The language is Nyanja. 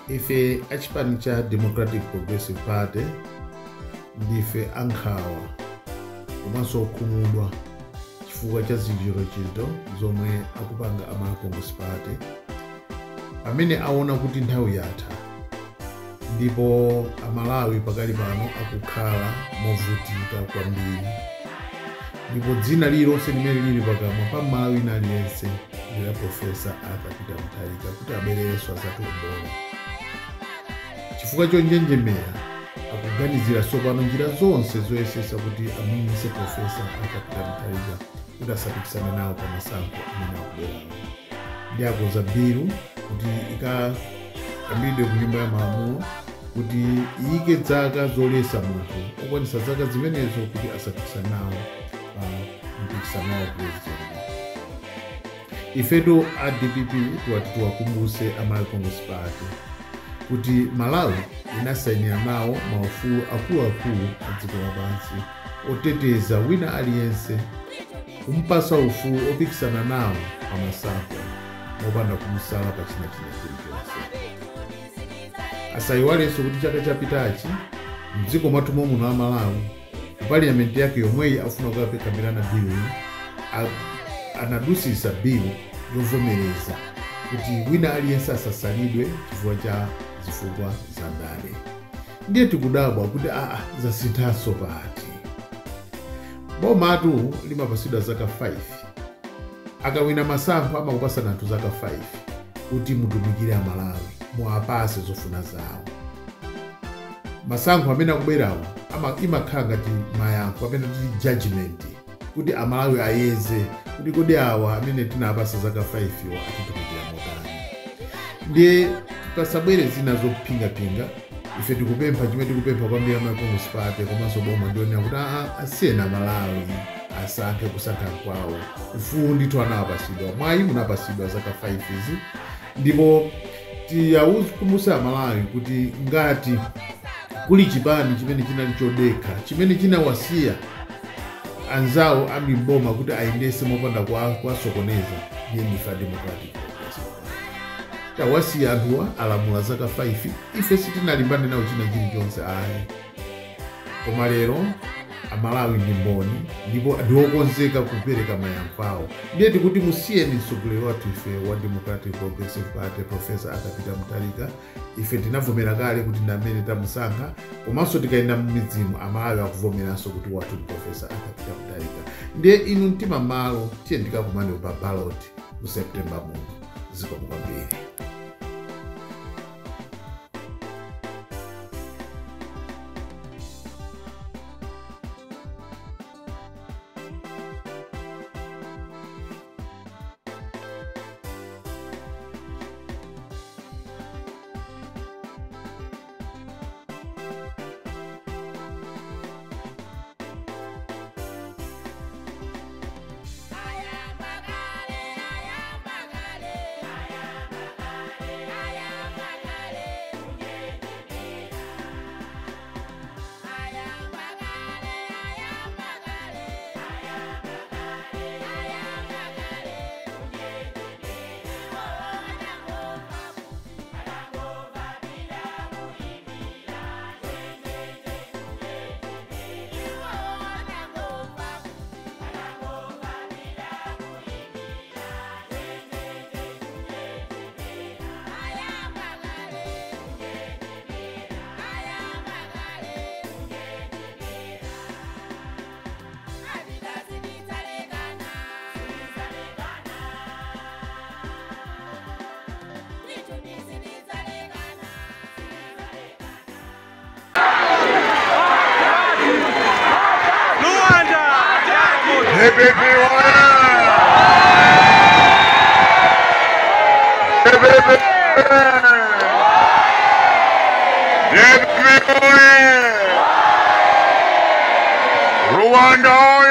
ife achipani cha Democratic Progressive Party ndife ankhawa komanso okhumudwa chifukwa cha zinjiro zomwe akupanga ama Congress Party amene aona kuti nthawi yatha ndipo amalawi pakali pano akukhala movutika kwambiri ndipo dzina lililonse limene lili pakamwa pa Malawi aliyense ndi Profesa Arthur Peter Mutharika kuti abwererenso azatiwombola. Chifukwa chonjenjemera akuganizira tsopano njira zonse zoyesesa kuti amuyimitse Profesa Arthur Peter Mutharika kuti asapikisane nawo pa masankho amene akubwerawo. Ndi akonza bilu kuti ikayambidwe ku nyumba ya malamulo kuti iyike zaka zolesa munthu okwanisa zaka zimenezo kuti asapikisane nawo pa mpikisano wa president. Ifeto a DPP tiwakumbuse ama Congress Party kuti Malawi inasainira nawo maufulu akuluakulu a dziko lapansi oteteza wina aliyense kumpasa ufulu opikisana nawo pa masankho mopanda kumusala pa china chilichonse. Asayiwalenso kuti chaka chapitachi mdziko mwathu muno a Malawi parliament yake yomweyi afuna kukambirana bilu anadusisa bilu yovomereza kuti wina aliyense asasalidwe chifukwa cha zifukwa za ndale. Ndiye tikudabwa kuti zasinthanso pati. Bomatu limapasidwa zaka 5. Akawina masankho amakupasana anthu zaka 5 kuti mutumikire a Malawi muapase zofuna zawo. Masankho amene akubwerawo imakhala ngati mayankho amene tili judgment kuti a Malawi ayeze kuti kodi awa amene tinapasa zaka 5 yo atitumikira motani. Ndiye pasabwere zina zopingapinga ife tikupempha chimene tikupempha kwambiri ama Congress Party komanso boma ndiona kuti asiyena Malawi asankhe kusankha kwawo. Ufulu ndithu anapasidwa mwayi munapasidwa zaka 5 izi ndipo tiyawukumbutsa Malawi kuti ngati kuli chipani chimene chinali chodekha chimene chinawasiya anzawo amiboma kuti ayendese mopanda kuwasokoneza ndiye ndife Democratic Progressive Party. Tawasiya anthuwa alamula zaka 5 ife sitinalimbane nawo china chilichonse ayi. Koma lero Amalawi ndi mboni ndipo ndiokonzeka kupereka mayankho awo. Ndiye tikuti musiyeni mtsogoleri wathu ife wa Democratic Progressive Party Profesa Arthur Peter Mutharika. Ife tinavomera kale kuti ndamene tamusankha komanso tikayenda m'midzimu Amalawi akuvomeranso kuti wathu ndi Profesa Arthur Peter Mutharika. Ndiye inu mtima malo tiye ndikakumane pa ballot mu September muno. Zikomo kwambiri. Rwanda oye!